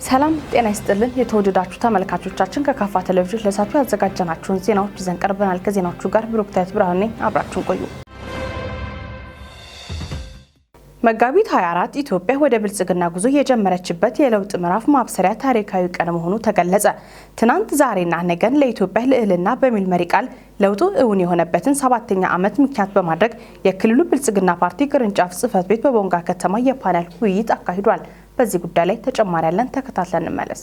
ሰላም ጤና ይስጥልን የተወደዳችሁ ተመልካቾቻችን ከካፋ ቴሌቪዥን ለሳቱ ያዘጋጀናችሁን ዜናዎች ይዘን ቀርበናል። ከዜናዎቹ ጋር ብሩክታይት ብርሃኔ አብራችሁን ቆዩ። መጋቢት 24 ኢትዮጵያ ወደ ብልጽግና ጉዞ የጀመረችበት የለውጥ ምዕራፍ ማብሰሪያ ታሪካዊ ቀን መሆኑ ተገለጸ። ትናንት ዛሬና ነገን ለኢትዮጵያ ልዕልና በሚል መሪ ቃል ለውጡ እውን የሆነበትን 7ኛ ዓመት ምክንያት በማድረግ የክልሉ ብልጽግና ፓርቲ ቅርንጫፍ ጽሕፈት ቤት በቦንጋ ከተማ የፓናል ውይይት አካሂዷል። በዚህ ጉዳይ ላይ ተጨማሪ ያለን ተከታትለን እንመለስ።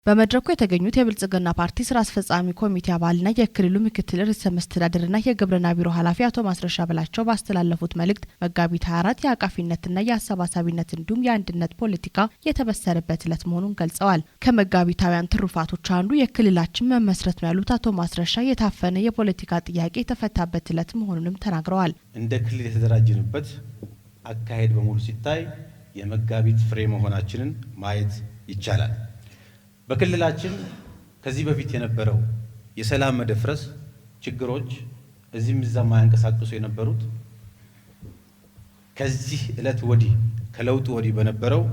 በመድረኩ የተገኙት የብልጽግና ፓርቲ ስራ አስፈጻሚ ኮሚቴ አባልና የክልሉ ምክትል ርዕሰ መስተዳድርና የግብርና ቢሮ ኃላፊ አቶ ማስረሻ በላቸው ባስተላለፉት መልእክት መጋቢት 24 የአቃፊነትና የአሰባሳቢነት እንዲሁም የአንድነት ፖለቲካ የተበሰረበት ዕለት መሆኑን ገልጸዋል። ከመጋቢታውያን ትሩፋቶች አንዱ የክልላችን መመስረት ነው ያሉት አቶ ማስረሻ የታፈነ የፖለቲካ ጥያቄ የተፈታበት ዕለት መሆኑንም ተናግረዋል። እንደ ክልል የተደራጀንበት አካሄድ በሙሉ ሲታይ የመጋቢት ፍሬ መሆናችንን ማየት ይቻላል። በክልላችን ከዚህ በፊት የነበረው የሰላም መደፍረስ ችግሮች እዚህም እዛም ማያንቀሳቅሱ የነበሩት ከዚህ ዕለት ወዲህ ከለውጡ ወዲህ በነበረው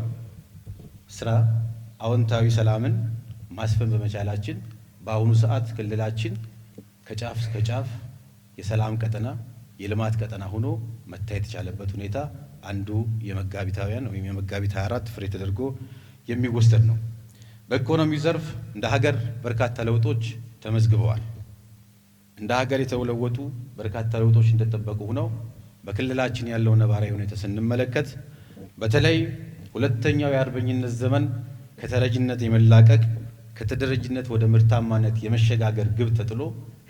ስራ አዎንታዊ ሰላምን ማስፈን በመቻላችን በአሁኑ ሰዓት ክልላችን ከጫፍ እስከ ጫፍ የሰላም ቀጠና የልማት ቀጠና ሆኖ መታየት የቻለበት ሁኔታ አንዱ የመጋቢታውያን ወይም የመጋቢት 24 ፍሬ ተደርጎ የሚወሰድ ነው። በኢኮኖሚ ዘርፍ እንደ ሀገር በርካታ ለውጦች ተመዝግበዋል። እንደ ሀገር የተለወጡ በርካታ ለውጦች እንደተጠበቁ ሆነው በክልላችን ያለው ነባራዊ ሁኔታ ስንመለከት በተለይ ሁለተኛው የአርበኝነት ዘመን ከተረጅነት የመላቀቅ ከተደረጅነት ወደ ምርታማነት የመሸጋገር ግብ ተጥሎ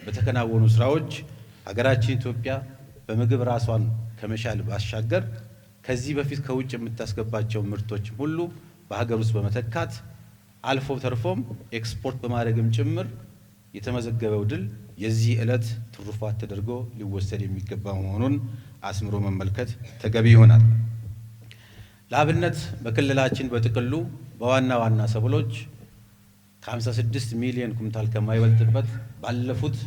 በተከናወኑ ስራዎች ሀገራችን ኢትዮጵያ በምግብ ራሷን ከመቻል ባሻገር ከዚህ በፊት ከውጭ የምታስገባቸው ምርቶች ሁሉ በሀገር ውስጥ በመተካት አልፎ ተርፎም ኤክስፖርት በማድረግም ጭምር የተመዘገበው ድል የዚህ ዕለት ትሩፋት ተደርጎ ሊወሰድ የሚገባ መሆኑን አስምሮ መመልከት ተገቢ ይሆናል። ለአብነት በክልላችን በጥቅሉ በዋና ዋና ሰብሎች ከ56 ሚሊዮን ኩንታል ከማይበልጥበት ባለፉት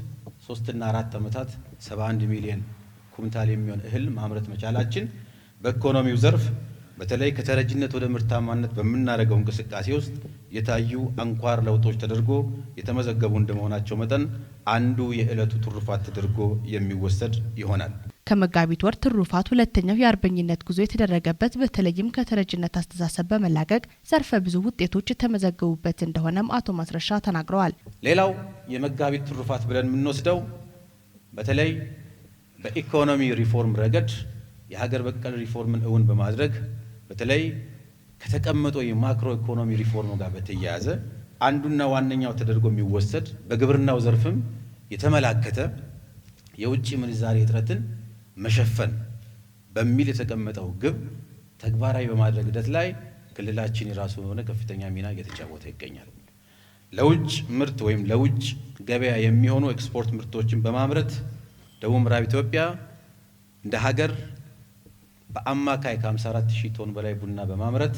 3 እና 4 ዓመታት 71 ሚሊዮን ኩንታል የሚሆን እህል ማምረት መቻላችን በኢኮኖሚው ዘርፍ በተለይ ከተረጅነት ወደ ምርታማነት በምናደርገው እንቅስቃሴ ውስጥ የታዩ አንኳር ለውጦች ተደርጎ የተመዘገቡ እንደመሆናቸው መጠን አንዱ የዕለቱ ትሩፋት ተደርጎ የሚወሰድ ይሆናል። ከመጋቢት ወር ትሩፋት ሁለተኛው የአርበኝነት ጉዞ የተደረገበት በተለይም ከተረጅነት አስተሳሰብ በመላቀቅ ዘርፈ ብዙ ውጤቶች የተመዘገቡበት እንደሆነም አቶ ማስረሻ ተናግረዋል። ሌላው የመጋቢት ትሩፋት ብለን የምንወስደው በተለይ በኢኮኖሚ ሪፎርም ረገድ የሀገር በቀል ሪፎርምን እውን በማድረግ በተለይ ከተቀመጠው የማክሮ ኢኮኖሚ ሪፎርም ጋር በተያያዘ አንዱና ዋነኛው ተደርጎ የሚወሰድ በግብርናው ዘርፍም የተመላከተ የውጭ ምንዛሬ እጥረትን መሸፈን በሚል የተቀመጠው ግብ ተግባራዊ በማድረግ ሂደት ላይ ክልላችን የራሱ የሆነ ከፍተኛ ሚና እየተጫወተ ይገኛል። ለውጭ ምርት ወይም ለውጭ ገበያ የሚሆኑ ኤክስፖርት ምርቶችን በማምረት ደቡብ ምዕራብ ኢትዮጵያ እንደ ሀገር በአማካይ ከ54,000 ቶን በላይ ቡና በማምረት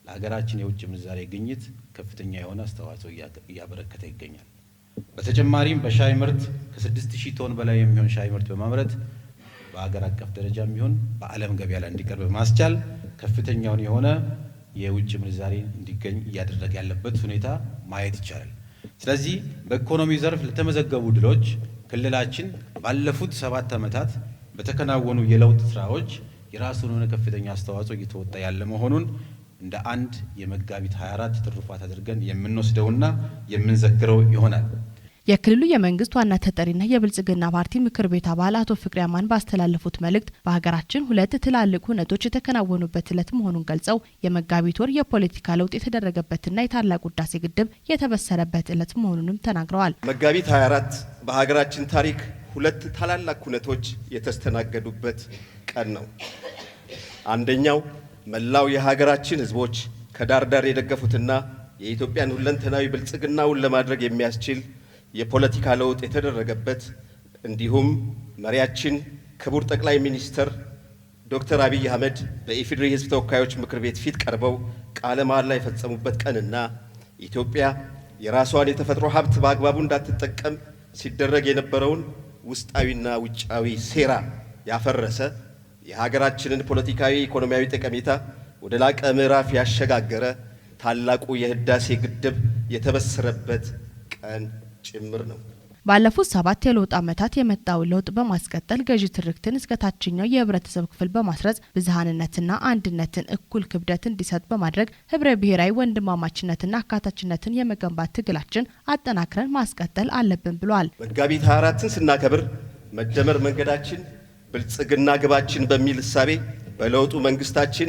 ለሀገራችን የውጭ ምንዛሬ ግኝት ከፍተኛ የሆነ አስተዋጽኦ እያበረከተ ይገኛል። በተጨማሪም በሻይ ምርት ከ6,000 ቶን በላይ የሚሆን ሻይ ምርት በማምረት በሀገር አቀፍ ደረጃ የሚሆን በዓለም ገበያ ላይ እንዲቀርብ በማስቻል ከፍተኛውን የሆነ የውጭ ምንዛሬ እንዲገኝ እያደረገ ያለበት ሁኔታ ማየት ይቻላል። ስለዚህ በኢኮኖሚ ዘርፍ ለተመዘገቡ ድሎች ክልላችን ባለፉት 7 ዓመታት በተከናወኑ የለውጥ ስራዎች የራሱን ሆነ ከፍተኛ አስተዋጽኦ እየተወጣ ያለ መሆኑን እንደ አንድ የመጋቢት 24 ትሩፋት አድርገን የምንወስደውና የምንዘክረው ይሆናል። የክልሉ የመንግስት ዋና ተጠሪና የብልጽግና ፓርቲ ምክር ቤት አባል አቶ ፍቅሬ አማን ባስተላለፉት መልእክት በሀገራችን 2 ትላልቅ ሁነቶች የተከናወኑበት ዕለት መሆኑን ገልጸው የመጋቢት ወር የፖለቲካ ለውጥ የተደረገበትና የታላቁ ህዳሴ ግድብ የተበሰረበት ዕለት መሆኑንም ተናግረዋል። መጋቢት 24 በሀገራችን ታሪክ 2 ታላላቅ ሁነቶች የተስተናገዱበት ቀን ነው። አንደኛው መላው የሀገራችን ህዝቦች ከዳር ዳር የደገፉትና የኢትዮጵያን ሁለንተናዊ ብልጽግናውን ለማድረግ የሚያስችል የፖለቲካ ለውጥ የተደረገበት እንዲሁም መሪያችን ክቡር ጠቅላይ ሚኒስትር ዶክተር አብይ አህመድ በኢፌዴሪ ህዝብ ተወካዮች ምክር ቤት ፊት ቀርበው ቃለ መሃላ የፈጸሙበት ቀንና ኢትዮጵያ የራሷን የተፈጥሮ ሀብት በአግባቡ እንዳትጠቀም ሲደረግ የነበረውን ውስጣዊና ውጫዊ ሴራ ያፈረሰ የሀገራችንን ፖለቲካዊ ኢኮኖሚያዊ ጠቀሜታ ወደ ላቀ ምዕራፍ ያሸጋገረ ታላቁ የህዳሴ ግድብ የተበሰረበት ቀን ጭምር ነው። ባለፉት 7 የለውጥ ዓመታት የመጣው ለውጥ በማስቀጠል ገዢ ትርክትን እስከ ታችኛው የህብረተሰብ ክፍል በማስረጽ ብዝሃንነትና አንድነትን እኩል ክብደት እንዲሰጥ በማድረግ ህብረ ብሔራዊ ወንድማማችነትና አካታችነትን የመገንባት ትግላችን አጠናክረን ማስቀጠል አለብን ብሏል። መጋቢት 24ን ስናከብር መደመር መንገዳችን ብልጽግና ግባችን በሚል እሳቤ በለውጡ መንግስታችን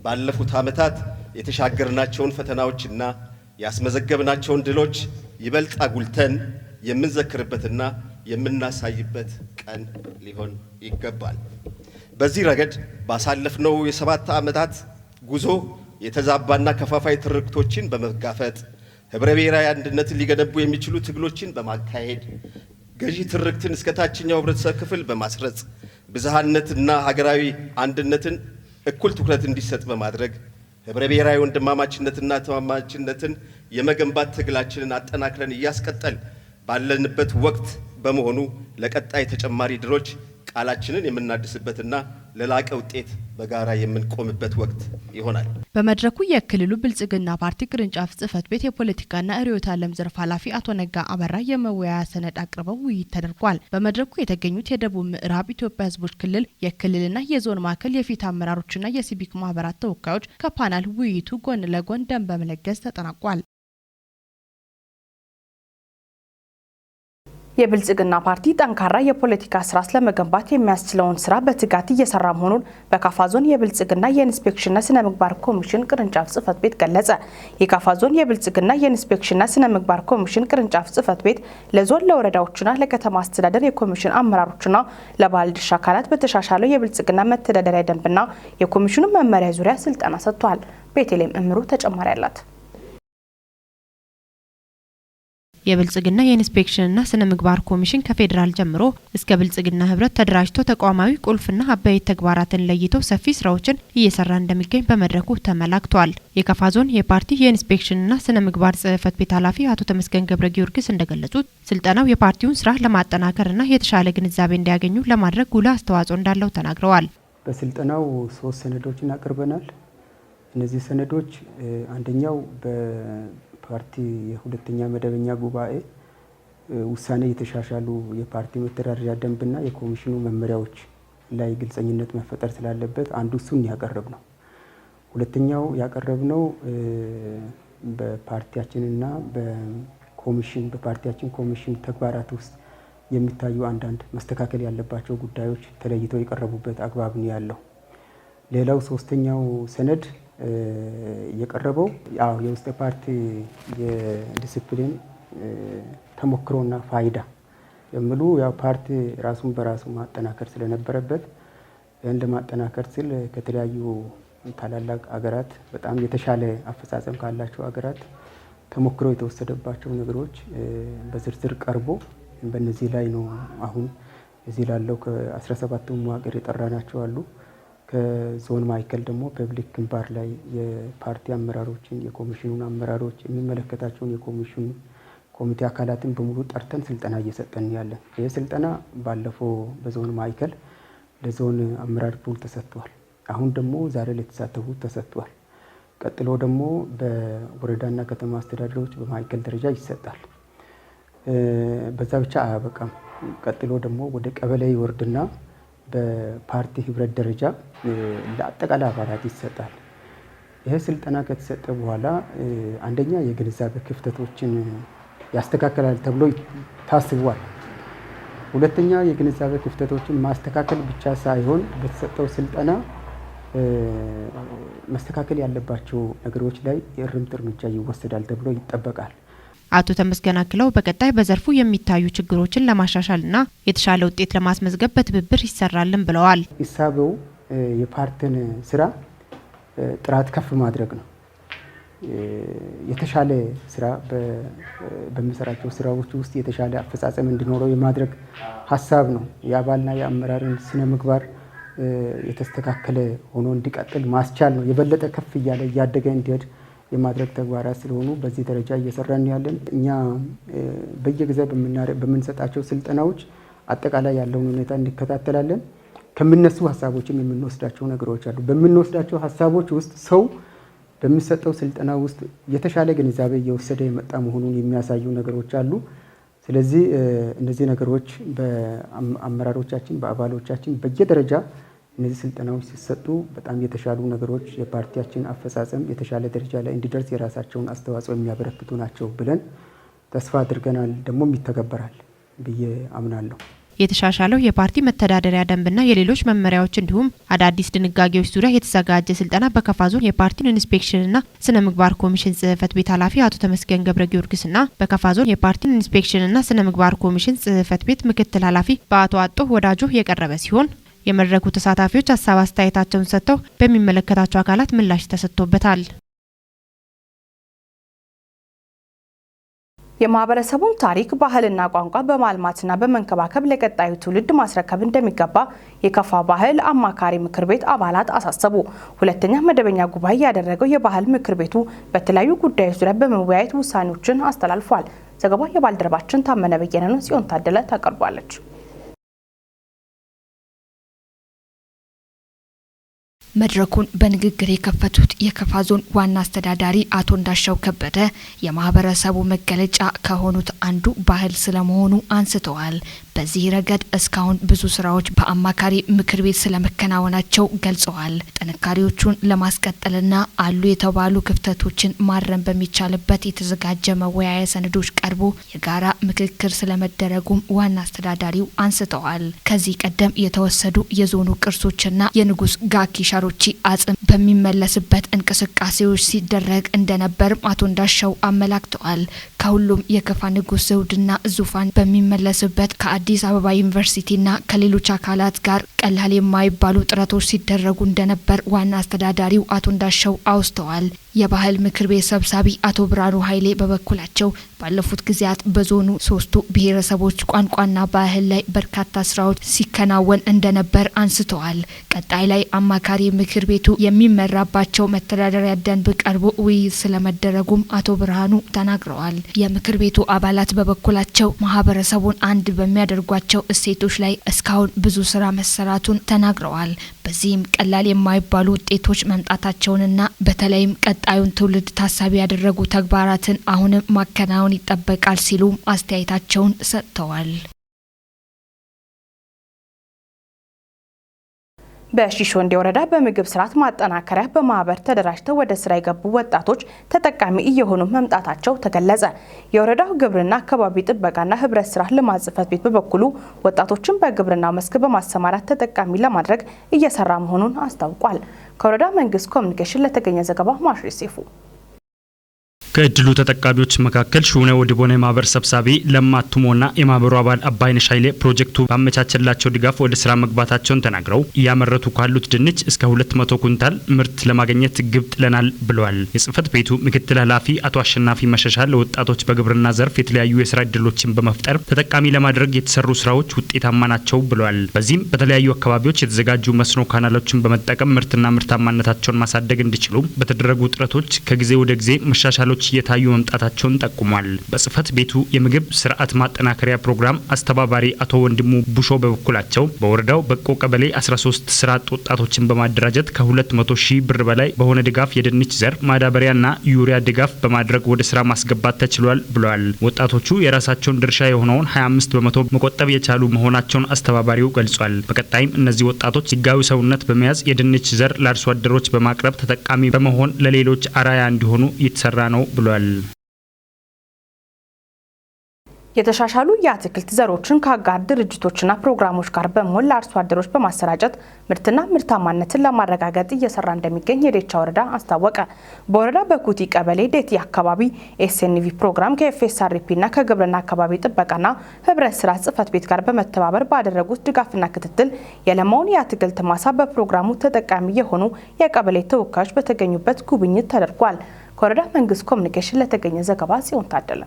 ባለፉት ዓመታት የተሻገርናቸውን ፈተናዎችና ያስመዘገብናቸውን ድሎች ይበልጥ አጉልተን የምንዘክርበትና የምናሳይበት ቀን ሊሆን ይገባል። በዚህ ረገድ ባሳለፍነው የ7 ዓመታት ጉዞ የተዛባና ከፋፋይ ትርክቶችን በመጋፈጥ ህብረ ብሔራዊ አንድነትን ሊገነቡ የሚችሉ ትግሎችን በማካሄድ ገዢ ትርክትን እስከ ታችኛው ህብረተሰብ ክፍል በማስረጽ ብዝሃነትና ሀገራዊ አንድነትን እኩል ትኩረት እንዲሰጥ በማድረግ ህብረ ብሔራዊ ወንድማማችነትና ተማማችነትን የመገንባት ትግላችንን አጠናክረን እያስቀጠል ባለንበት ወቅት በመሆኑ ለቀጣይ ተጨማሪ ድሎች ቃላችንን የምናድስበትና ለላቀ ውጤት በጋራ የምንቆምበት ወቅት ይሆናል። በመድረኩ የክልሉ ብልጽግና ፓርቲ ቅርንጫፍ ጽህፈት ቤት የፖለቲካና ርዕዮተ ዓለም ዘርፍ ኃላፊ አቶ ነጋ አበራ የመወያያ ሰነድ አቅርበው ውይይት ተደርጓል። በመድረኩ የተገኙት የደቡብ ምዕራብ ኢትዮጵያ ህዝቦች ክልል የክልልና የዞን ማዕከል የፊት አመራሮችና የሲቪክ ማህበራት ተወካዮች ከፓናል ውይይቱ ጎን ለጎን ደም በመለገስ ተጠናቋል። የብልጽግና ፓርቲ ጠንካራ የፖለቲካ ስርዓት ለመገንባት የሚያስችለውን ስራ በትጋት እየሰራ መሆኑን በካፋ ዞን የብልጽግና የኢንስፔክሽንና ስነ ምግባር ኮሚሽን ቅርንጫፍ ጽህፈት ቤት ገለጸ። የካፋ ዞን የብልጽግና የኢንስፔክሽንና ስነ ምግባር ኮሚሽን ቅርንጫፍ ጽህፈት ቤት ለዞን ለወረዳዎችና ለከተማ አስተዳደር የኮሚሽን አመራሮችና ለባለድርሻ አካላት በተሻሻለው የብልጽግና መተዳደሪያ ደንብና የኮሚሽኑ መመሪያ ዙሪያ ስልጠና ሰጥቷል። ቤተልሔም እምሩ ተጨማሪ አላት። የብልጽግና የኢንስፔክሽንና ስነ ምግባር ኮሚሽን ከፌዴራል ጀምሮ እስከ ብልጽግና ህብረት ተደራጅቶ ተቋማዊ ቁልፍና አበይት ተግባራትን ለይቶ ሰፊ ስራዎችን እየሰራ እንደሚገኝ በመድረኩ ተመላክቷል። የካፋ ዞን የፓርቲ የኢንስፔክሽንና ስነ ምግባር ጽህፈት ቤት ኃላፊ አቶ ተመስገን ገብረ ጊዮርጊስ እንደገለጹት ስልጠናው የፓርቲውን ስራ ለማጠናከርና የተሻለ ግንዛቤ እንዲያገኙ ለማድረግ ጉልህ አስተዋጽኦ እንዳለው ተናግረዋል። በስልጠናው 3 ሰነዶችን አቅርበናል። እነዚህ ሰነዶች አንደኛው ፓርቲ የሁለተኛ መደበኛ ጉባኤ ውሳኔ የተሻሻሉ የፓርቲ መተዳደሪያ ደንብና የኮሚሽኑ መመሪያዎች ላይ ግልጸኝነት መፈጠር ስላለበት አንዱ እሱን ያቀረብነው። ሁለተኛው ያቀረብነው በፓርቲያችንና በፓርቲያችን ኮሚሽን ተግባራት ውስጥ የሚታዩ አንዳንድ መስተካከል ያለባቸው ጉዳዮች ተለይተው የቀረቡበት አግባብ ነው ያለው። ሌላው ሶስተኛው ሰነድ የቀረበው የውስጥ ፓርቲ የዲሲፕሊን ተሞክሮና ፋይዳ የሚሉ ፓርቲ ራሱን በራሱ ማጠናከር ስለነበረበት ይህን ለማጠናከር ሲል ከተለያዩ ታላላቅ አገራት በጣም የተሻለ አፈጻጸም ካላቸው አገራት ተሞክሮ የተወሰደባቸው ነገሮች በዝርዝር ቀርቦ በእነዚህ ላይ ነው አሁን እዚህ ላለው ከ17ቱ መዋቅር የጠራናቸው አሉ። ከዞን ማዕከል ደግሞ ፐብሊክ ግንባር ላይ የፓርቲ አመራሮችን የኮሚሽኑን አመራሮች የሚመለከታቸውን የኮሚሽኑ ኮሚቴ አካላትን በሙሉ ጠርተን ስልጠና እየሰጠን ያለን። ይህ ስልጠና ባለፈው በዞን ማዕከል ለዞን አመራር ፑል ተሰጥቷል። አሁን ደግሞ ዛሬ ለተሳተፉት ተሰጥቷል። ቀጥሎ ደግሞ በወረዳና ከተማ አስተዳደሮች በማዕከል ደረጃ ይሰጣል። በዛ ብቻ አያበቃም። ቀጥሎ ደግሞ ወደ ቀበሌ ይወርድና በፓርቲ ህብረት ደረጃ ለአጠቃላይ አባላት ይሰጣል። ይሄ ስልጠና ከተሰጠ በኋላ አንደኛ የግንዛቤ ክፍተቶችን ያስተካክላል ተብሎ ታስቧል። ሁለተኛ የግንዛቤ ክፍተቶችን ማስተካከል ብቻ ሳይሆን በተሰጠው ስልጠና መስተካከል ያለባቸው ነገሮች ላይ የእርምት እርምጃ ይወሰዳል ተብሎ ይጠበቃል። አቶ ተመስገን አክለው በቀጣይ በዘርፉ የሚታዩ ችግሮችን ለማሻሻልና የተሻለ ውጤት ለማስመዝገብ በትብብር ይሰራልን ብለዋል። ሂሳበው የፓርቲን ስራ ጥራት ከፍ ማድረግ ነው። የተሻለ ስራ በሚሰራቸው ስራዎች ውስጥ የተሻለ አፈጻጸም እንዲኖረው የማድረግ ሀሳብ ነው። የአባልና የአመራርን ስነ ምግባር የተስተካከለ ሆኖ እንዲቀጥል ማስቻል ነው። የበለጠ ከፍ እያለ እያደገ እንዲሄድ የማድረግ ተግባራት ስለሆኑ በዚህ ደረጃ እየሰራን ያለን እኛ በየጊዜው በምንሰጣቸው ስልጠናዎች አጠቃላይ ያለውን ሁኔታ እንከታተላለን። ከምነሱ ሀሳቦችም የምንወስዳቸው ነገሮች አሉ። በምንወስዳቸው ሀሳቦች ውስጥ ሰው በሚሰጠው ስልጠና ውስጥ የተሻለ ግንዛቤ እየወሰደ የመጣ መሆኑን የሚያሳዩ ነገሮች አሉ። ስለዚህ እነዚህ ነገሮች በአመራሮቻችን በአባሎቻችን በየደረጃ እነዚህ ስልጠናዎች ሲሰጡ በጣም የተሻሉ ነገሮች የፓርቲያችን አፈጻጸም የተሻለ ደረጃ ላይ እንዲደርስ የራሳቸውን አስተዋጽኦ የሚያበረክቱ ናቸው ብለን ተስፋ አድርገናል። ደግሞም ይተገበራል ብዬ አምናለሁ። የተሻሻለው የፓርቲ መተዳደሪያ ደንብና የሌሎች መመሪያዎች እንዲሁም አዳዲስ ድንጋጌዎች ዙሪያ የተዘጋጀ ስልጠና በከፋ ዞን የፓርቲን ኢንስፔክሽንና ስነ ምግባር ኮሚሽን ጽህፈት ቤት ኃላፊ አቶ ተመስገን ገብረ ጊዮርጊስና በከፋ ዞን የፓርቲን ኢንስፔክሽንና ስነ ምግባር ኮሚሽን ጽህፈት ቤት ምክትል ኃላፊ በአቶ አጦ ወዳጆ የቀረበ ሲሆን የመድረኩ ተሳታፊዎች ሀሳብ አስተያየታቸውን ሰጥተው በሚመለከታቸው አካላት ምላሽ ተሰጥቶበታል። የማህበረሰቡን ታሪክ ባህልና ቋንቋ በማልማትና በመንከባከብ ለቀጣዩ ትውልድ ማስረከብ እንደሚገባ የከፋ ባህል አማካሪ ምክር ቤት አባላት አሳሰቡ። ሁለተኛ መደበኛ ጉባኤ ያደረገው የባህል ምክር ቤቱ በተለያዩ ጉዳዮች ዙሪያ በመወያየት ውሳኔዎችን አስተላልፏል። ዘገባው የባልደረባችን ታመነ በየነ ነው። ጽዮን ታደለ ታቀርባለች። መድረኩን በንግግር የከፈቱት የከፋ ዞን ዋና አስተዳዳሪ አቶ እንዳሻው ከበደ የማህበረሰቡ መገለጫ ከሆኑት አንዱ ባህል ስለመሆኑ አንስተዋል። በዚህ ረገድ እስካሁን ብዙ ስራዎች በአማካሪ ምክር ቤት ስለመከናወናቸው ገልጸዋል። ጥንካሬዎቹን ለማስቀጠልና አሉ የተባሉ ክፍተቶችን ማረም በሚቻልበት የተዘጋጀ መወያያ ሰነዶች ቀርቦ የጋራ ምክክር ስለመደረጉም ዋና አስተዳዳሪው አንስተዋል። ከዚህ ቀደም የተወሰዱ የዞኑ ቅርሶችና የንጉስ ጋኪ ሻሮቺ አጽም በሚመለስበት እንቅስቃሴዎች ሲደረግ እንደነበርም አቶ እንዳሻው አመላክተዋል። ከሁሉም የከፋ ንጉስ ዘውድና ዙፋን በሚመለስበት ከአዲስ አበባ ዩኒቨርሲቲና ከሌሎች አካላት ጋር ቀላል የማይባሉ ጥረቶች ሲደረጉ እንደነበር ዋና አስተዳዳሪው አቶ እንዳሻው አውስተዋል። የባህል ምክር ቤት ሰብሳቢ አቶ ብራኑ ኃይሌ በበኩላቸው ባለፉት ጊዜያት በዞኑ ሶስቱ ብሔረሰቦች ቋንቋና ባህል ላይ በርካታ ስራዎች ሲከናወን እንደነበር አንስተዋል። ቀጣይ ላይ አማካሪ ምክር ቤቱ የሚመራባቸው መተዳደሪያ ደንብ ቀርቦ ውይይት ስለመደረጉም አቶ ብርሃኑ ተናግረዋል። የምክር ቤቱ አባላት በበኩላቸው ማህበረሰቡን አንድ በሚያደርጓቸው እሴቶች ላይ እስካሁን ብዙ ስራ መሰራቱን ተናግረዋል። በዚህም ቀላል የማይባሉ ውጤቶች መምጣታቸውንና በተለይም ቀጣዩን ትውልድ ታሳቢ ያደረጉ ተግባራትን አሁንም ማከናወን ይጠበቃል ሲሉ አስተያየታቸውን ሰጥተዋል። በሺሾንዴ ወረዳ በምግብ ስርዓት ማጠናከሪያ በማህበር ተደራጅተው ወደ ስራ የገቡ ወጣቶች ተጠቃሚ እየሆኑ መምጣታቸው ተገለጸ። የወረዳው ግብርና አካባቢ ጥበቃና ህብረት ስራ ልማት ጽሕፈት ቤት በበኩሉ ወጣቶችን በግብርና መስክ በማሰማራት ተጠቃሚ ለማድረግ እየሰራ መሆኑን አስታውቋል። ከወረዳ መንግስት ኮሚኒኬሽን ለተገኘ ዘገባ ማሽሪ ሴፉ ከእድሉ ተጠቃሚዎች መካከል ሹነ ወድቦነ ማህበር ሰብሳቢ ለማቱሞና የማህበሩ አባል አባይነሽ ኃይሌ ፕሮጀክቱ ባመቻቸላቸው ድጋፍ ወደ ስራ መግባታቸውን ተናግረው እያመረቱ ካሉት ድንች እስከ 200 ኩንታል ምርት ለማግኘት ግብ ጥለናል ብለዋል። የጽህፈት ቤቱ ምክትል ኃላፊ አቶ አሸናፊ መሸሻ ለወጣቶች በግብርና ዘርፍ የተለያዩ የስራ እድሎችን በመፍጠር ተጠቃሚ ለማድረግ የተሰሩ ስራዎች ውጤታማ ናቸው ብለዋል። በዚህም በተለያዩ አካባቢዎች የተዘጋጁ መስኖ ካናሎችን በመጠቀም ምርትና ምርታማነታቸውን ማሳደግ እንዲችሉ በተደረጉ ጥረቶች ከጊዜ ወደ ጊዜ መሻሻሎች የታዩ መምጣታቸውን ጠቁሟል። በጽህፈት ቤቱ የምግብ ስርዓት ማጠናከሪያ ፕሮግራም አስተባባሪ አቶ ወንድሙ ቡሾ በበኩላቸው በወረዳው በቆ ቀበሌ 13 ስራ አጥ ወጣቶችን በማደራጀት ከ200 ሺህ ብር በላይ በሆነ ድጋፍ የድንች ዘር ማዳበሪያና ዩሪያ ድጋፍ በማድረግ ወደ ስራ ማስገባት ተችሏል ብለዋል። ወጣቶቹ የራሳቸውን ድርሻ የሆነውን 25 በመቶ መቆጠብ የቻሉ መሆናቸውን አስተባባሪው ገልጿል። በቀጣይም እነዚህ ወጣቶች ህጋዊ ሰውነት በመያዝ የድንች ዘር ለአርሶ አደሮች በማቅረብ ተጠቃሚ በመሆን ለሌሎች አራያ እንዲሆኑ እየተሰራ ነው ብሏል። የተሻሻሉ የአትክልት ዘሮችን ከአጋር ድርጅቶችና ፕሮግራሞች ጋር በመሆን ለአርሶ አደሮች በማሰራጨት ምርትና ምርታማነትን ለማረጋገጥ እየሰራ እንደሚገኝ የዴቻ ወረዳ አስታወቀ። በወረዳ በኩቲ ቀበሌ ዴቲ አካባቢ ኤስኤንቪ ፕሮግራም ከኤፍኤስአርፒና ከግብርና አካባቢ ጥበቃና ህብረት ስራ ጽሕፈት ቤት ጋር በመተባበር ባደረጉት ድጋፍና ክትትል የለማውን የአትክልት ማሳ በፕሮግራሙ ተጠቃሚ የሆኑ የቀበሌ ተወካዮች በተገኙበት ጉብኝት ተደርጓል። ከወረዳ መንግስት ኮሚኒኬሽን ለተገኘ ዘገባ ጽዮን ታደለ።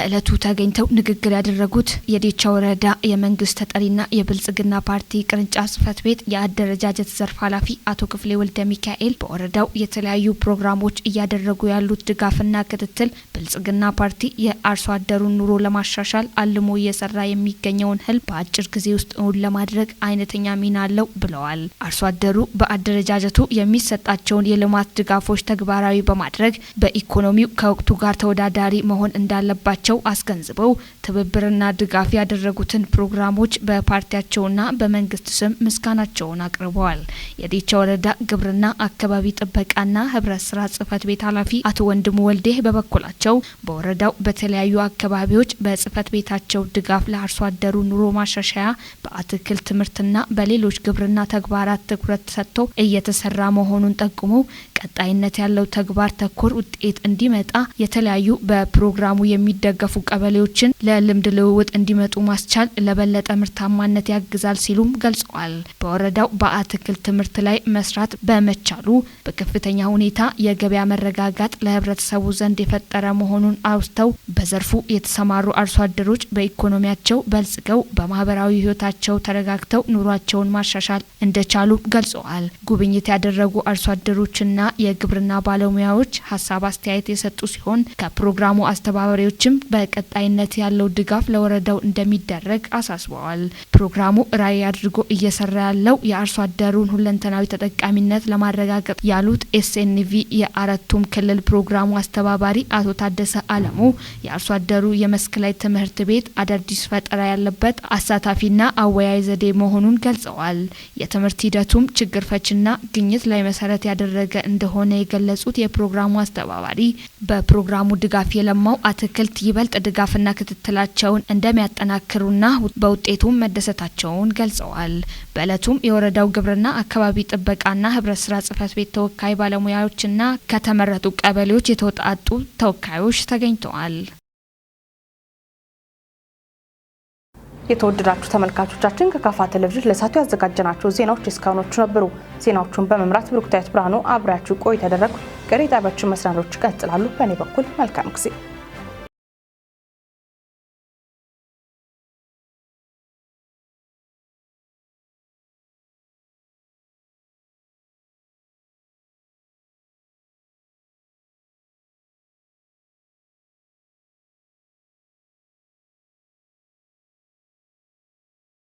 በእለቱ ተገኝተው ንግግር ያደረጉት የዴቻ ወረዳ የመንግስት ተጠሪና የብልጽግና ፓርቲ ቅርንጫፍ ጽህፈት ቤት የአደረጃጀት ዘርፍ ኃላፊ አቶ ክፍሌ ወልደ ሚካኤል በወረዳው የተለያዩ ፕሮግራሞች እያደረጉ ያሉት ድጋፍና ክትትል ብልጽግና ፓርቲ የአርሶ አደሩን ኑሮ ለማሻሻል አልሞ እየሰራ የሚገኘውን ህልም በአጭር ጊዜ ውስጥ እውን ለማድረግ አይነተኛ ሚና አለው ብለዋል። አርሶ አደሩ በአደረጃጀቱ የሚሰጣቸውን የልማት ድጋፎች ተግባራዊ በማድረግ በኢኮኖሚው ከወቅቱ ጋር ተወዳዳሪ መሆን እንዳለባቸው አስገንዝበው ትብብርና ድጋፍ ያደረጉትን ፕሮግራሞች በፓርቲያቸውና በመንግስት ስም ምስጋናቸውን አቅርበዋል። የዴቻ ወረዳ ግብርና አካባቢ ጥበቃና ህብረት ስራ ጽህፈት ቤት ኃላፊ አቶ ወንድሙ ወልዴ በበኩላቸው በወረዳው በተለያዩ አካባቢዎች በጽህፈት ቤታቸው ድጋፍ ለአርሶ አደሩ ኑሮ ማሻሻያ በአትክልት ምርትና በሌሎች ግብርና ተግባራት ትኩረት ሰጥቶ እየተሰራ መሆኑን ጠቁመው ቀጣይነት ያለው ተግባር ተኮር ውጤት እንዲመጣ የተለያዩ በፕሮግራሙ የሚደገፉ ቀበሌዎችን ለልምድ ልውውጥ እንዲመጡ ማስቻል ለበለጠ ምርታማነት ያግዛል ሲሉም ገልጸዋል። በወረዳው በአትክልት ምርት ላይ መስራት በመቻሉ በከፍተኛ ሁኔታ የገበያ መረጋጋት ለህብረተሰቡ ዘንድ የፈጠረ መሆኑን አውስተው በዘርፉ የተሰማሩ አርሶ አደሮች በኢኮኖሚያቸው በልጽገው በማህበራዊ ህይወታቸው ተረጋግተው ኑሯቸውን ማሻሻል እንደቻሉ ገልጸዋል። ጉብኝት ያደረጉ አርሶ አደሮችና የግብርና ባለሙያዎች ሀሳብ አስተያየት የሰጡ ሲሆን ከፕሮግራሙ አስተባባሪዎችም በቀጣይነት ያለው ድጋፍ ለወረዳው እንደሚደረግ አሳስበዋል። ፕሮግራሙ ራዕይ አድርጎ እየሰራ ያለው የአርሶ አደሩን ሁለንተናዊ ተጠቃሚነት ለማረጋገጥ ያሉት ኤስኤንቪ የአራቱም ክልል ፕሮግራሙ አስተባባሪ አቶ ታደሰ አለሙ የአርሶ አደሩ የመስክ ላይ ትምህርት ቤት አዳዲስ ፈጠራ ያለበት አሳታፊና አወያይ ዘዴ መሆኑን ገልጸዋል። የትምህርት ሂደቱም ችግር ፈችና ግኝት ላይ መሰረት ያደረገ እንደሆነ የገለጹት የፕሮግራሙ አስተባባሪ በፕሮግራሙ ድጋፍ የለማው አትክልት ይበልጥ ድጋፍና ክትትላቸውን እንደሚያጠናክሩና በውጤቱም መደሰታቸውን ገልጸዋል። በእለቱም የወረዳው ግብርና አካባቢ ጥበቃና ህብረት ስራ ጽህፈት ቤት ተወካይ ባለሙያዎችና ከተመረጡ ቀበሌዎች የተውጣጡ ተወካዮች ተገኝተዋል። የተወደዳችሁ ተመልካቾቻችን ከካፋ ቴሌቪዥን ለሳቱ ያዘጋጀናቸው ዜናዎች እስካሁኖቹ ነበሩ። ዜናዎቹን በመምራት ብሩክታይት ብርሃኑ አብራችሁ ቆይታ ያደረኩ። ቀሪ ጣቢያችን መሰናዶች ይቀጥላሉ። በእኔ በኩል መልካም ጊዜ